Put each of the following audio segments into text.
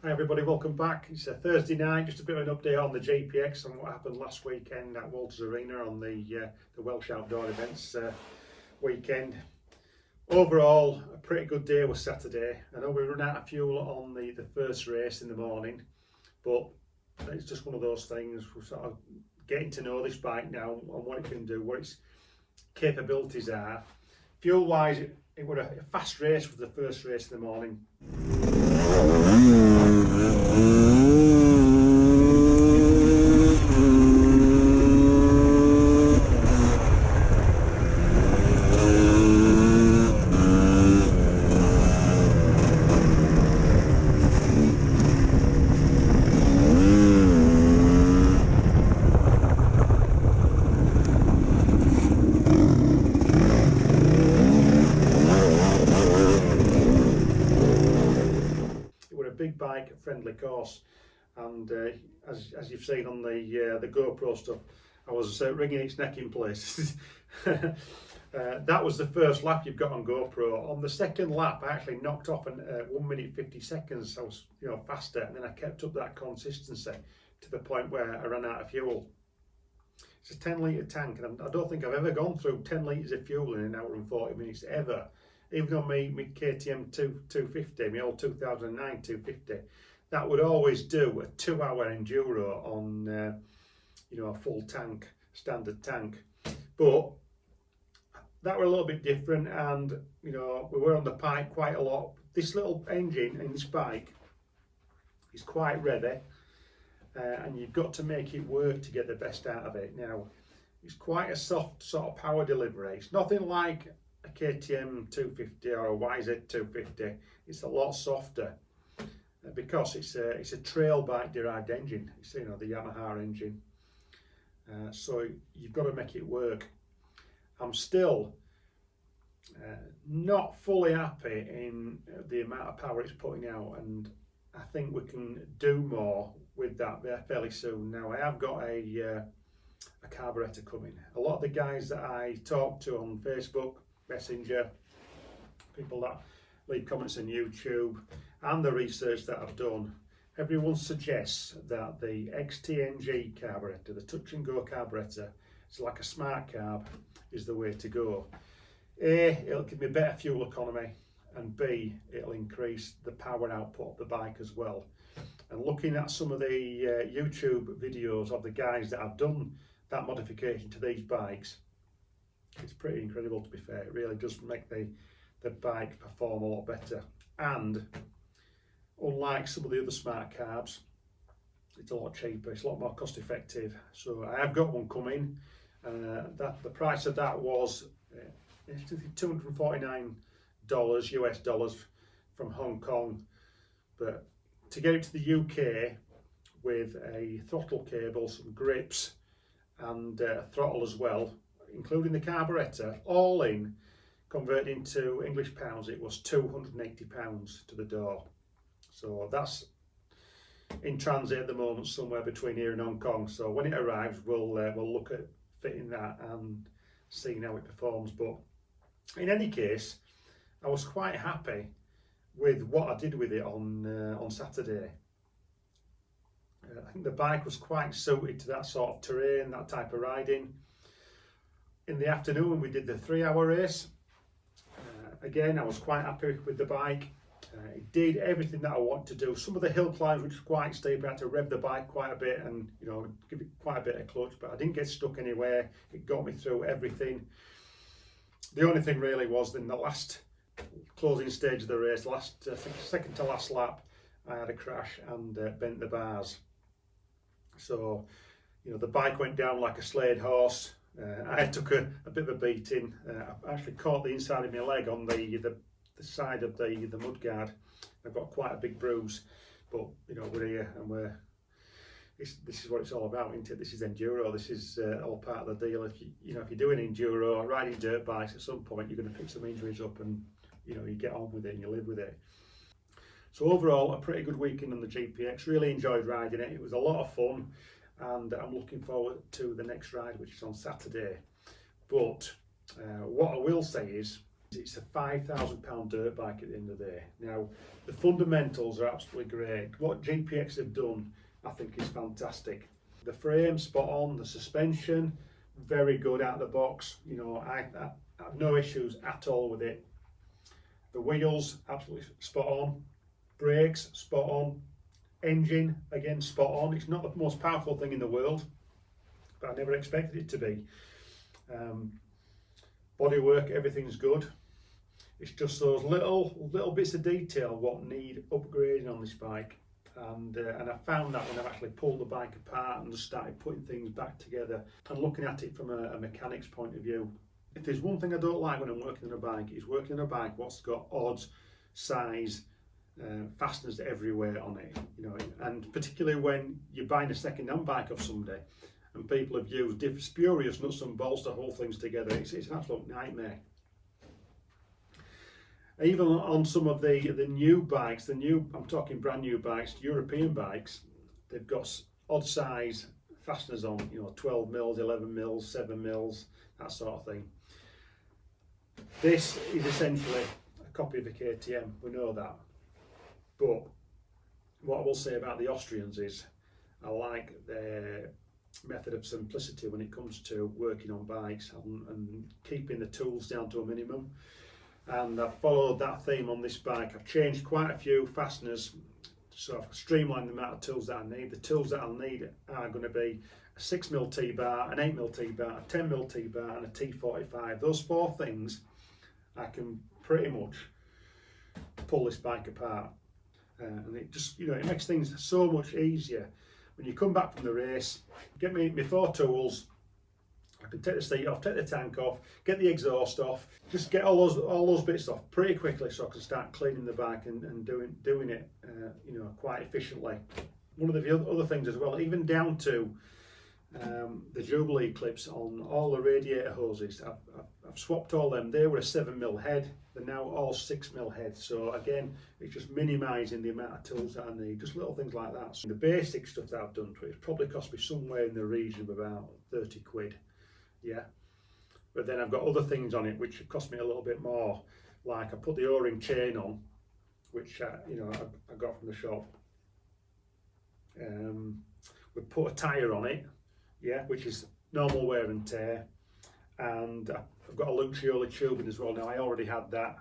Hi everybody, welcome back. It's a Thursday night, just a bit of an update on the GPX and what happened last weekend at Walters Arena on the Welsh Outdoor Events weekend. Overall, a pretty good day was Saturday. I know we ran out of fuel on the first race in the morning, but it's just one of those things. We're sort of getting to know this bike now and what it can do, what its capabilities are. Fuel-wise, it was a fast race with the first race in the morning. Big bike, friendly course, and as you've seen on the GoPro stuff, I was wringing its neck in place. That was the first lap you've got on GoPro. On the second lap, I actually knocked off in 1 minute 50 seconds. I was faster, and then I kept up that consistency to the point where I ran out of fuel. It's a 10-litre tank, and I don't think I've ever gone through 10 litres of fuel in an hour and 40 minutes ever. Even on my KTM 250, my old 2009 250, that would always do a 2-hour enduro on a full tank, standard tank. But that were a little bit different, and we were on the pike quite a lot. This little engine in this bike is quite revvy, and you've got to make it work to get the best out of it. Now, it's quite a soft sort of power delivery. It's nothing like a KTM 250 or a YZ 250. It's a lot softer because it's a trail bike derived engine. It's the Yamaha engine. So you've got to make it work. I'm still not fully happy in the amount of power it's putting out, and I think we can do more with that fairly soon. Now, I have got a carburetor coming. A lot of the guys that I talk to on Facebook, Messenger, people that leave comments on YouTube, and the research that I've done, everyone suggests that the XTNG carburetor, the touch and go carburetor, it's like a smart carb, is the way to go. A, it'll give me better fuel economy, and B, it'll increase the power output of the bike as well. And looking at some of the YouTube videos of the guys that have done that modification to these bikes, it's pretty incredible, to be fair. It really does make the bike perform a lot better. And unlike some of the other smart carbs, it's a lot cheaper, it's a lot more cost effective. So I have got one coming. The price of that was $249 US dollars from Hong Kong. But to get it to the UK with a throttle cable, some grips, and a throttle as well, including the carburetor, all in, converted into English pounds, it was £280 to the door. So that's in transit at the moment, somewhere between here and Hong Kong. So when it arrives, we'll look at fitting that and seeing how it performs. But in any case, I was quite happy with what I did with it on Saturday. I think the bike was quite suited to that sort of terrain, that type of riding. In the afternoon, we did the 3-hour race. Again, I was quite happy with the bike. It did everything that I wanted to do. Some of the hill climbs, which was quite steep, I had to rev the bike quite a bit and give it quite a bit of clutch, but I didn't get stuck anywhere. It got me through everything. The only thing really was in the last closing stage of the race, I think second to last lap, I had a crash and bent the bars. So, the bike went down like a slayed horse. I took a bit of a beating. I actually caught the inside of my leg on the side of the mudguard. I've got quite a big bruise, but we're here and this is what it's all about, isn't it? This is enduro. This is all part of the deal. If you're doing enduro, riding dirt bikes, at some point you're going to pick some injuries up, and you get on with it and you live with it. So overall, a pretty good weekend on the GPX. Really enjoyed riding it. It was a lot of fun, and I'm looking forward to the next ride, which is on Saturday. But what I will say is, It's a £5,000 dirt bike at the end of the day. Now, the fundamentals are absolutely great. What GPX have done, I think, is fantastic. The frame, spot on. The suspension, very good out of the box. You know, I have no issues at all with it. The wheels, absolutely spot on. Brakes, spot on. Engine, again, spot on. It's not the most powerful thing in the world, but I never expected it to be. Bodywork, everything's good. It's just those little bits of detail what need upgrading on this bike. And I found that when I've actually pulled the bike apart and just started putting things back together and looking at it from a mechanic's point of view. If there's one thing I don't like when I'm working on a bike, it's working on a bike what's got odd size fasteners everywhere on it. You know, and particularly when you're buying a second-hand bike off somebody and people have used different spurious nuts and bolts to hold things together, it's an absolute nightmare. Even on some of the new bikes, I'm talking brand new bikes, European bikes, they've got odd size fasteners on, you know, 12 mils, 11 mils, 7 mils, that sort of thing. This is essentially a copy of the KTM, we know that. But what I will say about the Austrians is I like their method of simplicity when it comes to working on bikes and keeping the tools down to a minimum. And I've followed that theme on this bike. I've changed quite a few fasteners, so I've streamlined the amount of tools that I need. The tools that I'll need are going to be a 6mm T-bar, an 8mm T-bar, a 10mm T-bar and a T45. Those 4 things I can pretty much pull this bike apart. And it just, you know, it makes things so much easier. When you come back from the race, get me my 4 tools, I can take the seat off, take the tank off, get the exhaust off, just get all those bits off pretty quickly so I can start cleaning the bike and doing it, you know, quite efficiently. One of the other things as well, even down to the Jubilee clips on all the radiator hoses, I've swapped all them. They were a 7mm head, they're now all 6mm heads. So again, it's just minimising the amount of tools that I need, just little things like that. So the basic stuff that I've done to it, it's probably cost me somewhere in the region of about 30 quid. Yeah, but then I've got other things on it which have cost me a little bit more, like I put the O-ring chain on, which you know, I got from the shop. We put a tyre on it, yeah, which is normal wear and tear, and I've got a Lucioli tubing as well. Now I already had that,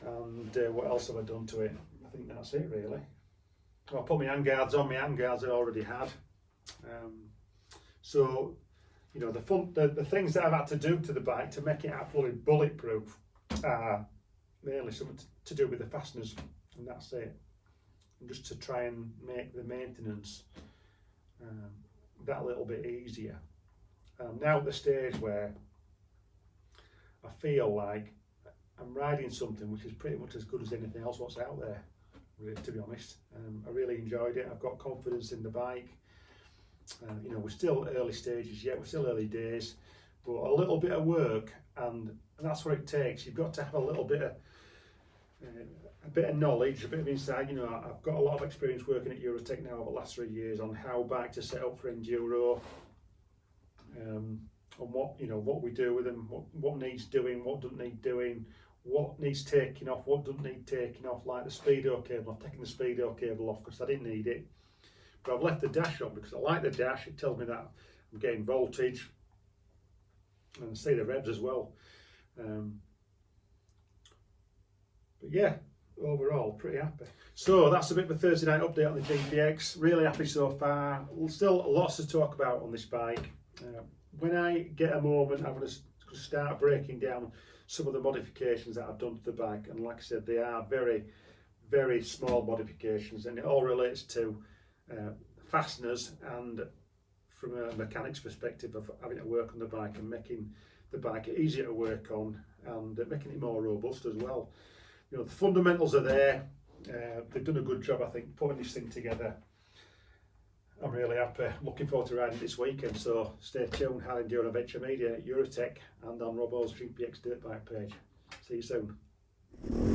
and what else have I done to it? I think that's it really. Well, I put my handguards on. My handguards I already had, so. You know, the things that I've had to do to the bike to make it absolutely bulletproof are mainly something to do with the fasteners, and that's it. And just to try and make the maintenance that little bit easier. I'm now at the stage where I feel like I'm riding something which is pretty much as good as anything else what's out there, really, to be honest. I really enjoyed it. I've got confidence in the bike. You know, we're still early stages yet, we're still early days, but a little bit of work and that's what it takes. You've got to have a little bit of knowledge, a bit of insight. You know, I've got a lot of experience working at Eurotech now over the last 3 years on how bike to set up for enduro, and what we do with them, what needs doing, what doesn't need doing, what needs taking off, what doesn't need taking off, like the speedo cable. I've taken the speedo cable off because I didn't need it. But I've left the dash on because I like the dash. It tells me that I'm getting voltage and I see the revs as well. But yeah, overall, pretty happy. So that's a bit of a Thursday night update on the GPX. Really happy so far. Still lots to talk about on this bike. When I get a moment, I'm going to start breaking down some of the modifications that I've done to the bike. And like I said, they are very, very small modifications, and it all relates to fasteners and from a mechanic's perspective of having to work on the bike and making the bike easier to work on and making it more robust as well. You know, the fundamentals are there. They've done a good job, I think, putting this thing together. I'm really happy. Looking forward to riding this weekend, so stay tuned. High Enduro Adventure Media at Eurotech and on Robbo's GPX dirt bike page. See you soon.